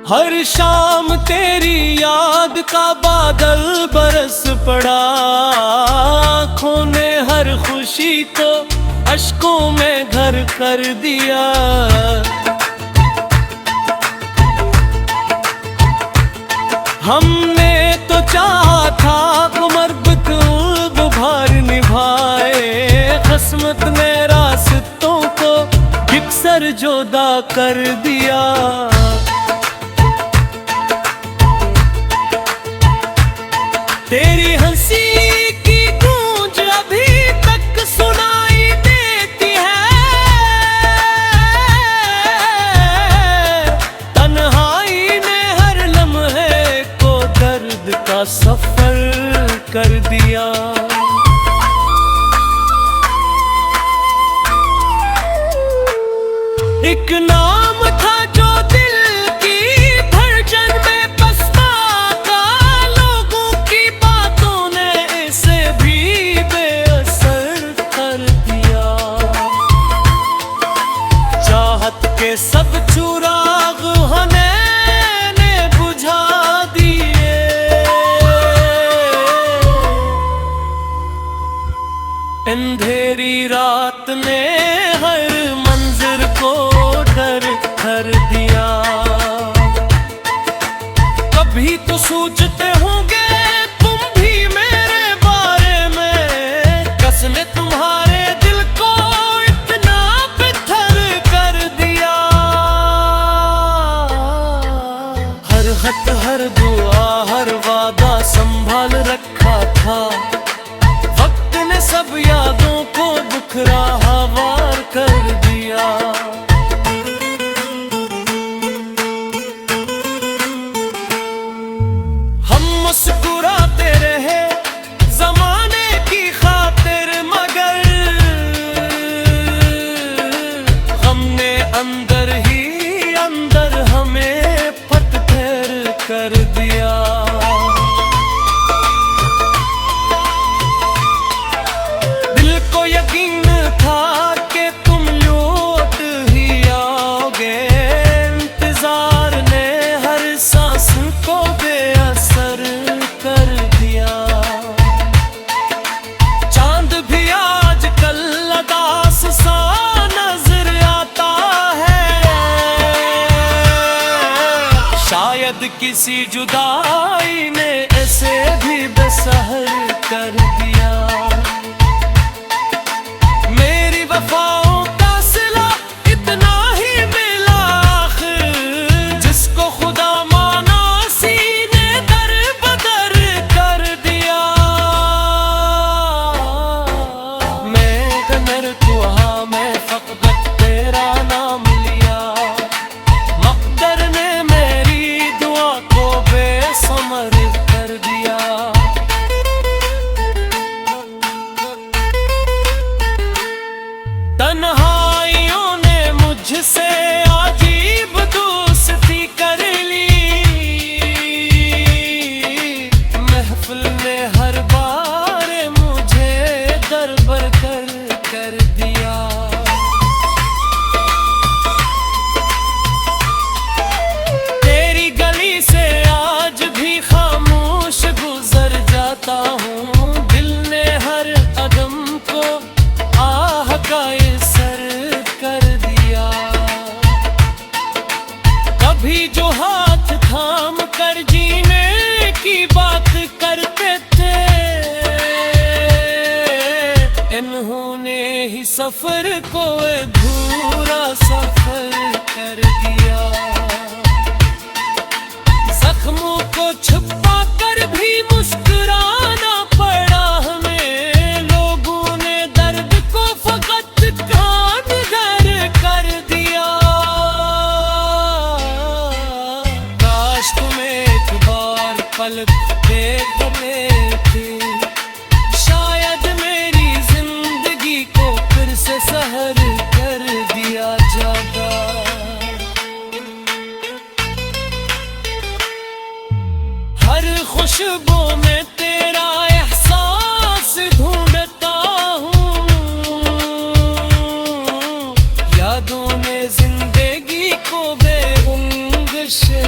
हर शाम तेरी याद का बादल बरस पड़ा, आँखों ने हर खुशी को अश्कों में घर कर दिया। हमने तो चाहा था कुमरबत भार निभाए, किस्मत ने रास्तों को यकसर जुदा कर दिया। तेरी हंसी की गूंज अभी तक सुनाई देती है, तन्हाई ने हर लम्हे को दर्द का सफर कर दिया। एक नाम था जो दिल की धड़कन में बसता था, लोगों की बातों ने इसे भी बेअसर कर दिया। चाहत के सब चुराग ने बुझा दिए, अंधेरी रात ने हर मंजर को डर कर दिया। कभी तो सोचते होंगे तुम भी मेरे बारे में, कसने तुम्हारे दिल को इतना बेदर कर दिया। हर खत हर दुआ हर वादा संभाल रखा था, वक्त ने सब यादों को दुखरा हवार कर दिया। मुस्कुराते रहे ज़माने की खातिर, मगर हमने अंदर ही अंदर हमें पटखर कर दिया। दिल को यकीन था कि तुम लौट ही आओगे, इंतजार ने हर सांस को बेअसर कर दिया। चांद भी आजकल उदास सा नजर आता है, शायद किसी जुदाई ने ऐसे भी बेसहर कर दिया। मेरी वफाओं का सिला इतना ही मिला आखिर, जिसको खुदा माना सीने दर बदर कर दिया। मैं कमर तुहा मैं फकत तेरा नाम लिया, मक़दर ने मेरी दुआ को बेसमर कर दिया। तन्हाइयों ने मुझसे अजीब दोस्ती कर ली, महफिल ने हर बार मुझे दरबदर कर दिया। तेरी गली से आज भी खामोश गुजर जाता हूँ, दिल ने हर कदम को आह का सर कर दिया। कभी जो हाथ थाम कर जीने की बात करते थे, इन्होंने ही सफर को अधूरा सफर कर दिया। जख्मों को छुपा कर भी मुस्कुराना पड़ा हमें, लोगों ने दर्द को फकत कान घर कर दिया। काश तुम्हें एक बार पलक देख लेती, शायद मेरी जिंदगी को फिर से सहर कर दिया जाता। हर खुशबू में तेरा एहसास ढूंढता हूँ, यादों ने जिंदगी को बेरंग से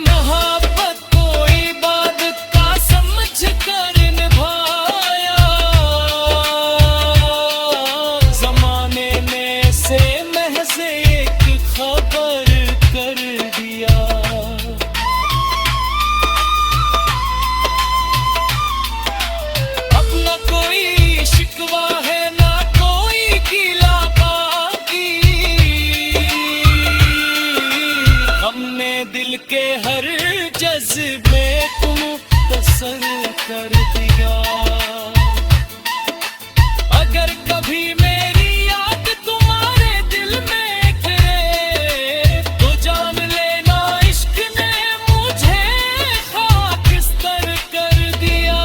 मोहब्बत को इबादत का समझ कर निभाया, जमाने ने से महज एक खबर कर दिया। अब न कोई शिकवा है ना कोई गिला बाकी, हमने दिल के हर जज्बे को मुख्तसर कर दिया। अगर कभी मेरी याद तुम्हारे दिल में फिरे तो जान लेना इश्क ने मुझे खाकिस्तर कर दिया।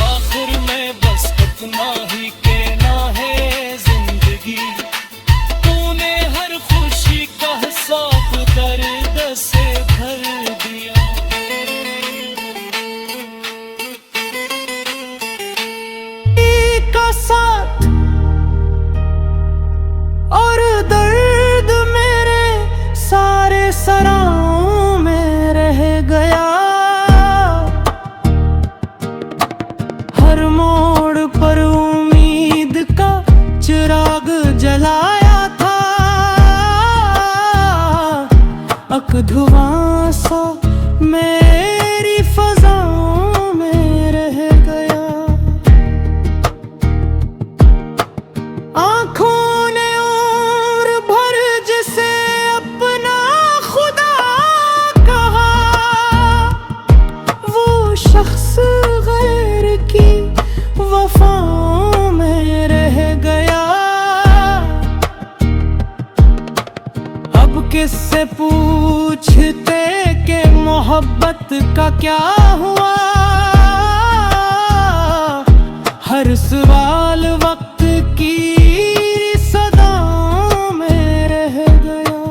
आखिर में बस इतना ही कहना है जिंदगी, तूने हर खुशी का हिसाब दर्द से भर दिया। का साथ और दर्द मेरे सारे सराहों में रह गया। हर मोड़ पर उम्मीद का चिराग जलाया था, अक धुआं सा मेरी फज़ाओं में रह गया। आँखों ने और भर जिसे अपना खुदा कहा, वो शख्स गैर की वफाओं में रह गया। अब किससे पूछते कि मोहब्बत का क्या हुआ, हर सवाल वक्त की सदाओं में रह गया।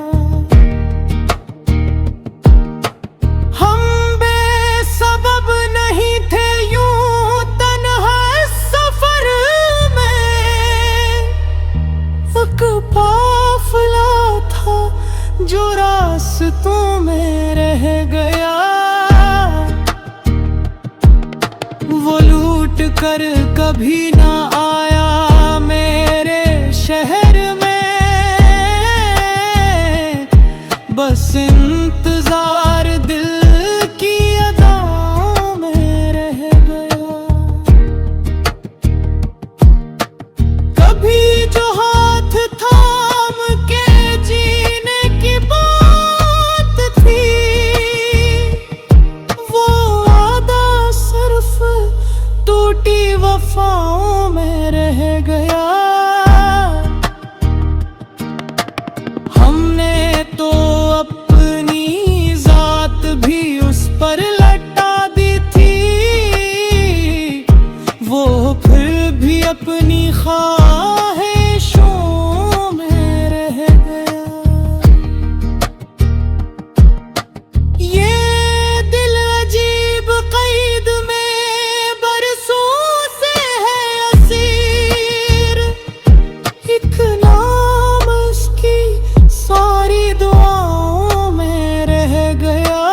हम बेसबब नहीं थे यूं तन्हा इस सफर में, एक काफिला था जो रास्तों में रह गया। वो लूट कर कभी ना आया मेरे शहर में, बस इंतजार दिल की अदाओं में रह गया। कभी जो हाथ थाम के जीने की बात थी, वो वादा सिर्फ टूटी वफाओं में रह गया। हमने तो अपनी जात भी उस पर लटा दी थी, वो फिर भी अपनी ख्वाहिशों में रह गया। ये दिल अजीब क़ैद में बरसों से है असीर, एक नाम उसकी सारी दुआओं में रह गया।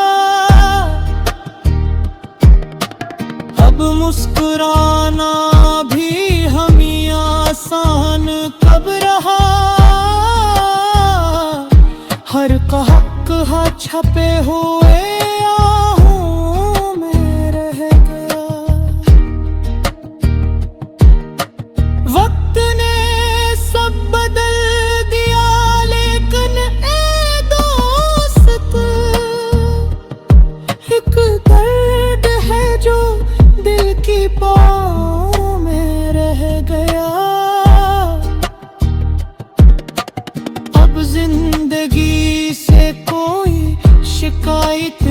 अब मुस्कुराना भी हमें आसान कब रहा, हर हक छपे हुए आहों में रह गया। वक्त ने सब बदल दिया लेकिन ए दोस्त, एक दर्द है जो दिल की पाँव में रह गया। अब जिंदगी से कोई शिकायत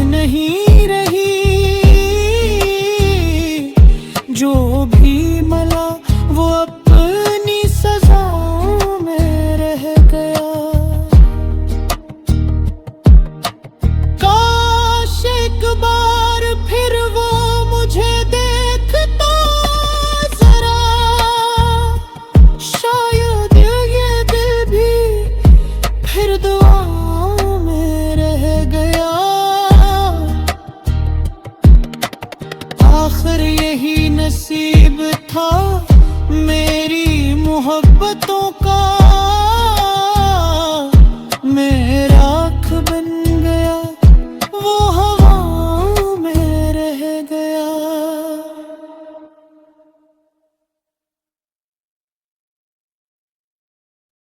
करीब था, मेरी मोहब्बतों